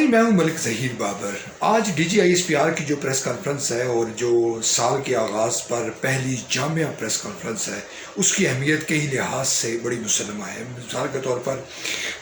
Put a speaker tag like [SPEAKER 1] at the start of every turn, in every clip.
[SPEAKER 1] नाज़रीन, मैं हूं मलिक ज़हीर बाबर। आज DGISPR की जो प्रेस कॉन्फ्रेंस है और जो साल के आगाज़ पर पहली जामिया प्रेस कॉन्फ्रेंस है, उसकी अहमियत के ही लिहाज से बड़ी मुसलमा है। मिसाल के तौर पर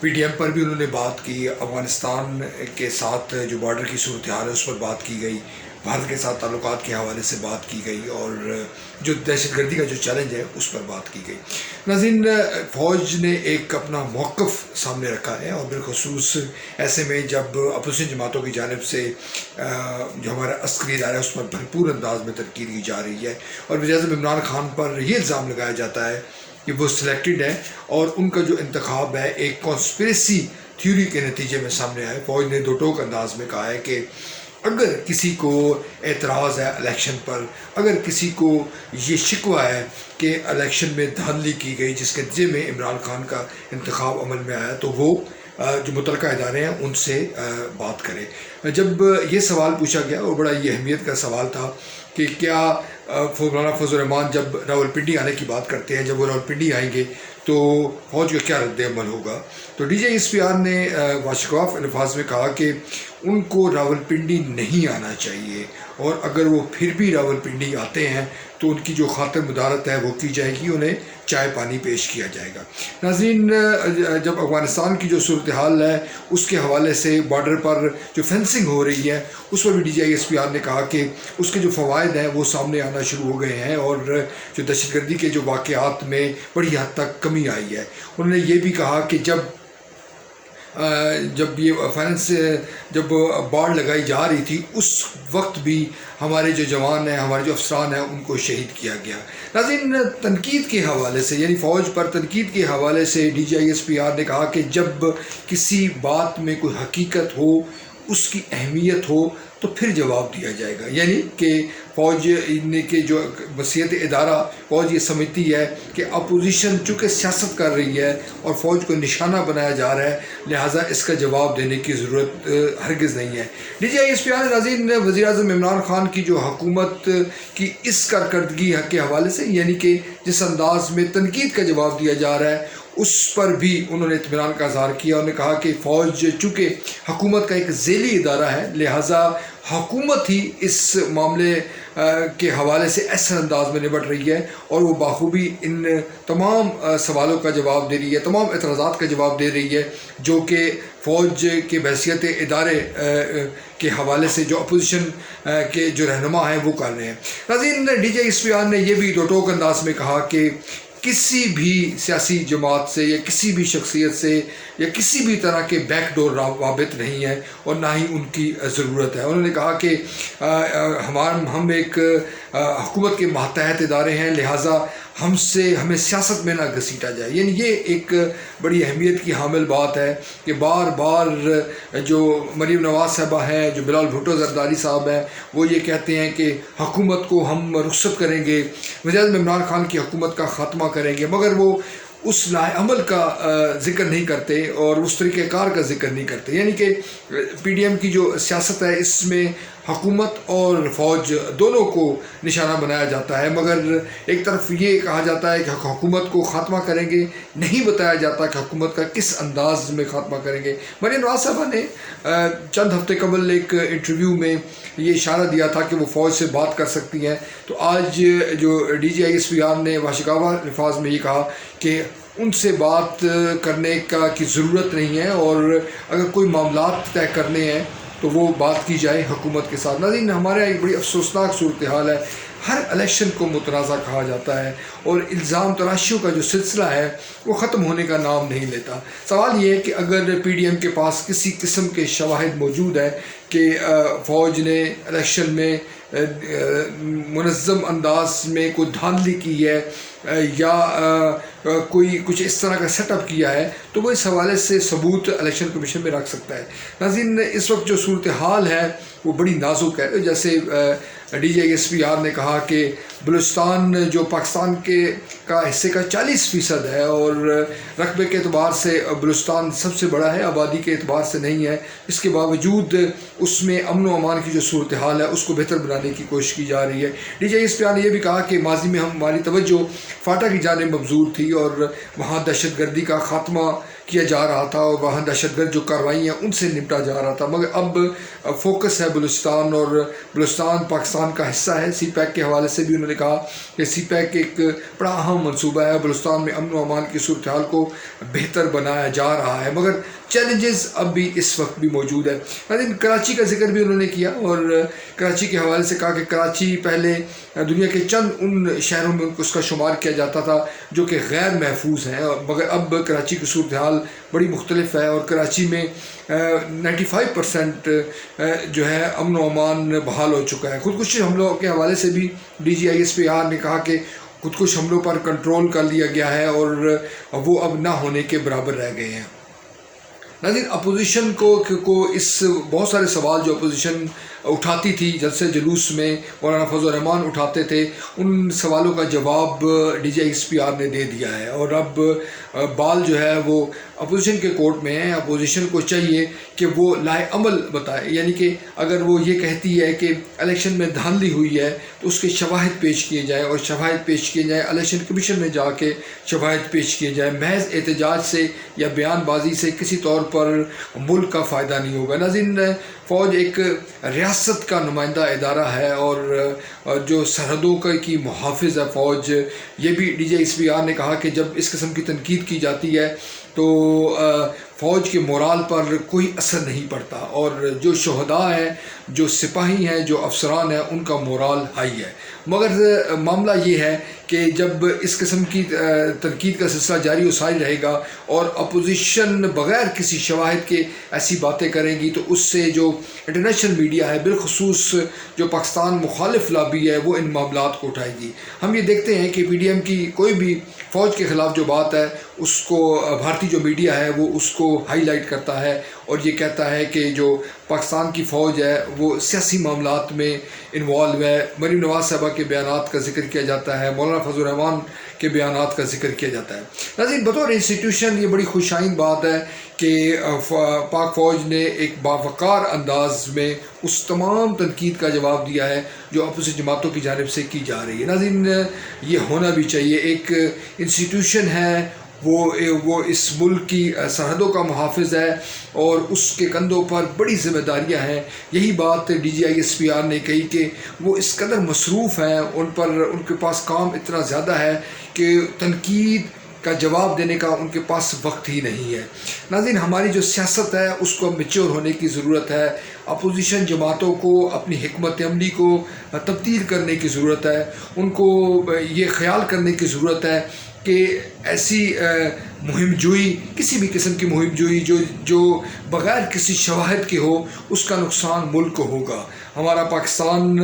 [SPEAKER 1] PTM पर भी उन्होंने बात की, अफ़गानिस्तान के साथ जो बॉर्डर की सूरत हाल है उस पर बात की गई, भारत के साथ ताल्लुकात के हवाले से बात की गई और जो दहशतगर्दी का जो चैलेंज है उस पर बात की गई। नाज़रीन, फ़ौज ने एक अपना मौक़िफ़ सामने रखा है और बिलख़ुसूस ऐसे में जब अपोजिशन जमातों की जानिब से जो हमारा अस्करी इदारा है उस पर भरपूर अंदाज में तनकीद की जा रही है और वज़ीर-ए-आज़म इमरान खान पर ये इल्ज़ाम लगाया जाता है कि वो सिलेक्टेड है और उनका जो इंतखाब है एक कॉन्स्पिरेसी थ्योरी के नतीजे में सामने आए। फ़ौज ने दो टोक अंदाज में कहा है कि अगर किसी को एतराज़ है इलेक्शन पर, अगर किसी को ये शिकवा है कि इलेक्शन में धांधली की गई जिसके नतीजे में इमरान खान का इंतखाब अमल में आया, तो वो जो मुतलका इदारे हैं उनसे बात करें। जब ये सवाल पूछा गया और बड़ा ये अहमियत का सवाल था कि क्या मौलाना फजल रहमान जब रावलपिंडी आने की बात करते हैं, जब वो रावलपिंडी आएंगे तो फ़ौज का क्या रद्द-ए-अमल होगा, तो DGISPR ने वाशफाफ अल्फाज में कहा कि उनको रावलपिंडी नहीं आना चाहिए और अगर वो फिर भी रावलपिंडी आते हैं तो उनकी जो खातिर मुदारत है वो की जाएगी, उन्हें चाय पानी पेश किया जाएगा। नाज़रीन, जब अफ़गानिस्तान की जो सूरत हाल है उसके हवाले से बॉर्डर पर जो फेंसिंग हो रही है उस पर भी DGISPR ने कहा कि उसके जो फ़वाइद हैं वो सामने आना शुरू हो गए हैं और जो दहशतगर्दी के जो वाक़यात में बड़ी हद तक कमी आई है। उन्होंने ये भी कहा कि जब ये फाइनेंस जब बाढ़ लगाई जा रही थी उस वक्त भी हमारे जो जवान हैं, हमारे जो अफसरान हैं, उनको शहीद किया गया। नाज़रीन, तनकीद के हवाले से यानी फ़ौज पर तनकीद के हवाले से DGISPR ने कहा कि जब किसी बात में कोई हकीकत हो, उसकी अहमियत हो तो फिर जवाब दिया जाएगा। यानी कि फ़ौज के जो वसीयत इदारा फ़ौज ये समझती है कि अपोजिशन चूँकि सियासत कर रही है और फ़ौज को निशाना बनाया जा रहा है, लिहाजा इसका जवाब देने की ज़रूरत हरगिज़ नहीं है। DGISPR नाज़रीन, वज़ीर-ए-आज़म इमरान खान की जो हुकूमत की इस कारकर्दगी के हवाले से यानी कि जिस अंदाज में तनकीद का जवाब दिया जा रहा है उस पर भी उन्होंने इत्मीनान का इज़हार किया। उन्होंने कहा कि फ़ौज चूँकि हुकूमत का एक ज़ेली इदारा है, लिहाजा हुकूमत ही इस मामले के हवाले से ऐसे अंदाज में निपट रही है और वो बाखूबी इन तमाम सवालों का जवाब दे रही है, तमाम एतराज़ात का जवाब दे रही है जो कि फ़ौज के बहसीत इदारे के हवाले से जो अपोजिशन के जो रहनुमा हैं वो कर रहे हैं। नाज़रीन, DGISPR ने यह भी दो टोक अंदाज में कहा कि किसी भी सियासी जमात से या किसी भी शख्सियत से या किसी भी तरह के बैकडोर राबित नहीं है और ना ही उनकी ज़रूरत है। उन्होंने कहा कि हम एक हुकूमत के मातहत इदारे हैं, लिहाजा हमें सियासत में ना घसीटा जाए। यानी ये एक बड़ी अहमियत की हामिल बात है कि बार बार जो मरीम नवाज़ साहबा हैं, जो बिलाल भुट्टो ज़रदारी साहब हैं, वो ये कहते हैं कि हुकूमत को हम रुख़्सत करेंगे, वज़ीर-ए-आज़म इमरान खान की हुकूमत का ख़ात्मा करेंगे, मगर वो उस लाएअमल का ज़िक्र नहीं करते और उस तरीक़ेकार का ज़िक्र नहीं करते। यानी कि PTM की जो सियासत है इसमें हुकूमत और फ़ौज दोनों को निशाना बनाया जाता है, मगर एक तरफ ये कहा जाता है कि हुकूमत को ख़ात्मा करेंगे, नहीं बताया जाता कि हुकूमत का किस अंदाज में ख़ात्मा करेंगे। मरीम नवाज़ साहबा ने चंद हफ्ते कबल एक इंटरव्यू में ये इशारा दिया था कि वो फ़ौज से बात कर सकती हैं, तो आज जो DGISPR ने वाशफाफ अल्फाज में ये कहा कि उनसे बात करने की ज़रूरत नहीं है और अगर कोई मामलात तय करने हैं तो वो बात की जाए हुकूमत के साथ। नाज़रीन, हमारे एक बड़ी अफसोसनाक सूरत हाल है, हर इलेक्शन को मुतनाज़ा कहा जाता है और इल्ज़ाम तराशियों का जो सिलसिला है वो ख़त्म होने का नाम नहीं लेता। सवाल ये है कि अगर PTM के पास किसी किस्म के शवाहिद मौजूद है कि फ़ौज ने इलेक्शन में मुनज़्ज़म अंदाज में कोई धांधली की है या कोई कुछ इस तरह का सेटअप किया है, तो वो इस हवाले से सबूत इलेक्शन कमीशन में रख सकता है। नाज़रीन, इस वक्त जो सूरत हाल है वो बड़ी नाजुक है। जैसे DGISPR ने कहा कि बलूचिस्तान जो पाकिस्तान का हिस्से का 40% है और रकबे के एतबार से बलूचिस्तान सबसे बड़ा है, आबादी के एतबार से नहीं है। इसके बावजूद उसमें अमन व अमान की जो सूरत हाल है उसको बेहतर बनाने की कोशिश की जा रही है। DGISPR ने यह भी कहा कि माजी में हमारी तवज्जो फाटा की जानिब मबजूर थी और वहाँ दहशत गर्दी का ख़ात्मा کیا جا رہا تھا اور وہاں دہشت گرد جو کارروائی ہیں ان سے نمٹا جا رہا تھا، مگر اب فوکس ہے بلوچستان، اور بلوچستان پاکستان کا حصہ ہے۔ سی پیک کے حوالے سے بھی انہوں نے کہا کہ سی پیک ایک بڑا اہم منصوبہ ہے، بلوچستان میں امن و امان کی صورتحال کو بہتر بنایا جا رہا ہے، مگر چیلنجز اب بھی اس وقت بھی موجود ہے۔ لیکن کراچی کا ذکر بھی انہوں نے کیا، اور کراچی کے حوالے سے کہا کہ کراچی پہلے دنیا کے چند ان شہروں میں اس کا شمار کیا جاتا تھا جو کہ غیر محفوظ ہیں، مگر اب کراچی کی صورتحال بڑی مختلف ہے، اور کراچی میں 95% جو ہے امن و امان بحال ہو چکا ہے۔ خودکشی حملوں کے حوالے سے بھی DGISPR نے کہا کہ خودکش حملوں پر کنٹرول کر لیا گیا ہے اور وہ اب نہ ہونے کے برابر رہ گئے ہیں۔ ناظرین، اپوزیشن کو اس بہت سارے سوال جو اپوزیشن اٹھاتی تھی جلسے جلوس میں، مولانا فضل الرحمان اٹھاتے تھے، ان سوالوں کا جواب DGISPR نے دے دیا ہے، اور اب بال جو ہے وہ اپوزیشن کے کورٹ میں ہے۔ اپوزیشن کو چاہیے کہ وہ لائے عمل بتائے، یعنی کہ اگر وہ یہ کہتی ہے کہ الیکشن میں دھاندلی ہوئی ہے تو اس کے شواہد پیش کیے جائیں، اور شواہد پیش کیے جائیں، الیکشن کمیشن میں جا کے شواہد پیش کیے جائیں۔ محض احتجاج سے یا بیان بازی سے کسی طور پر ملک کا فائدہ نہیں ہوگا۔ ناظرین، فوج ایک ریاست کا نمائندہ ادارہ ہے، اور جو سرحدوں کی محافظ ہے فوج۔ یہ بھی DGISPR نے کہا کہ جب اس قسم کی تنقید کی جاتی ہے تو فوج کے مورال پر کوئی اثر نہیں پڑتا، اور جو شہداء ہیں، جو سپاہی ہیں، جو افسران ہیں، ان کا مورال ہائی ہے۔ مگر معاملہ یہ ہے کہ جب اس قسم کی تنقید کا سلسلہ جاری و ساری رہے گا اور اپوزیشن بغیر کسی شواہد کے ایسی باتیں کریں گی، تو اس سے جو انٹرنیشنل میڈیا ہے، بالخصوص جو پاکستان مخالف لابی ہے، وہ ان معاملات کو اٹھائے گی۔ ہم یہ دیکھتے ہیں کہ PDM کی کوئی بھی فوج کے خلاف جو بات ہے، اس کو بھارتی جو میڈیا ہے وہ اس کو ہائی لائٹ کرتا ہے، اور یہ کہتا ہے کہ جو پاکستان کی فوج ہے وہ سیاسی معاملات میں انوالو ہے۔ مریم نواز صاحبہ کے بیانات کا ذکر کیا جاتا ہے، مولانا فضل الرحمان کے بیانات کا ذکر کیا جاتا ہے۔ ناظرین، بطور انسٹیٹیوشن یہ بڑی خوشائن بات ہے کہ پاک فوج نے ایک باوقار انداز میں اس تمام تنقید کا جواب دیا ہے جو اپوزیشن جماعتوں کی جانب سے کی جا رہی ہے۔ ناظرین، یہ ہونا بھی چاہیے۔ ایک انسٹیٹیوشن ہے، وہ اس ملک کی سرحدوں کا محافظ ہے، اور اس کے کندھوں پر بڑی ذمہ داریاں ہیں۔ یہی بات DGISPR نے کہی کہ وہ اس قدر مصروف ہیں، ان کے پاس کام اتنا زیادہ ہے کہ تنقید کا جواب دینے کا ان کے پاس وقت ہی نہیں ہے۔ ناظرین، ہماری جو سیاست ہے اس کو میچور ہونے کی ضرورت ہے۔ اپوزیشن جماعتوں کو اپنی حکمت عملی کو تبدیل کرنے کی ضرورت ہے۔ ان کو یہ خیال کرنے کی ضرورت ہے کہ ایسی مہم جوئی، کسی بھی قسم کی مہم جوئی جو بغیر کسی شواہد کے ہو، اس کا نقصان ملک کو ہوگا۔ ہمارا پاکستان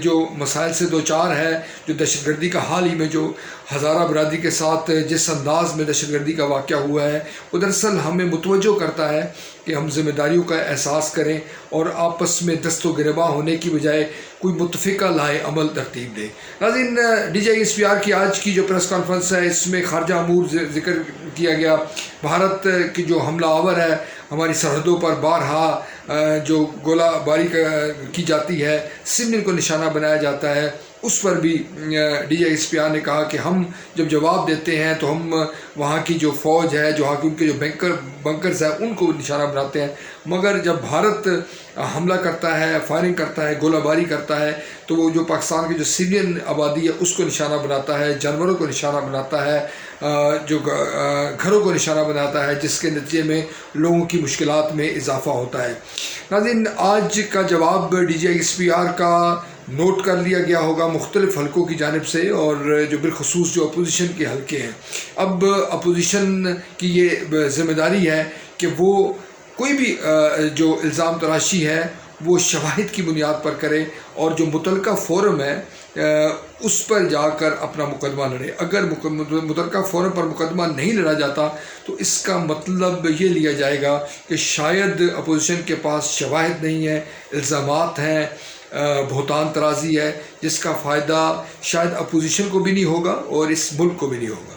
[SPEAKER 1] جو مسائل سے دوچار ہے، جو دہشت گردی کا حال ہی میں جو ہزارہ برادری کے ساتھ جس انداز میں دہشت گردی کا واقعہ ہوا ہے، وہ دراصل ہمیں متوجہ کرتا ہے کہ ہم ذمہ داریوں کا احساس کریں اور آپس میں دست و گریباں ہونے کی بجائے کوئی متفقہ لائے عمل ترتیب دے۔ ناظرین، DGISPR کی آج کی جو پریس کانفرنس ہے، اس میں خارجہ امور ذکر کیا گیا۔ بھارت کی جو حملہ آور ہے ہماری سرحدوں پر بارہا جو گولہ باری کی جاتی ہے، سول کو نشانہ بنایا جاتا ہے، اس پر بھی DGISPR نے کہا کہ ہم جب جواب دیتے ہیں تو ہم وہاں کی جو فوج ہے، جو وہاں کی ان کے جو بنکرز ہیں، ان کو نشانہ بناتے ہیں، مگر جب بھارت حملہ کرتا ہے، فائرنگ کرتا ہے، گولہ باری کرتا ہے، تو وہ جو پاکستان کی جو سویلین آبادی ہے اس کو نشانہ بناتا ہے، جانوروں کو نشانہ بناتا ہے، جو گھروں کو نشانہ بناتا ہے، جس کے نتیجے میں لوگوں کی مشکلات میں اضافہ ہوتا ہے۔ ناظرین، آج کا جواب DGISPR کا نوٹ کر لیا گیا ہوگا مختلف حلقوں کی جانب سے، اور جو بالخصوص جو اپوزیشن کے حلقے ہیں۔ اب اپوزیشن کی یہ ذمہ داری ہے کہ وہ کوئی بھی جو الزام تراشی ہے وہ شواہد کی بنیاد پر کرے، اور جو متعلقہ فورم ہے اس پر جا کر اپنا مقدمہ لڑے۔ اگر متعلقہ فورم پر مقدمہ نہیں لڑا جاتا تو اس کا مطلب یہ لیا جائے گا کہ شاید اپوزیشن کے پاس شواہد نہیں ہے، الزامات ہیں، بہتان ترازی ہے، جس کا فائدہ شاید اپوزیشن کو بھی نہیں ہوگا اور اس ملک کو بھی نہیں ہوگا۔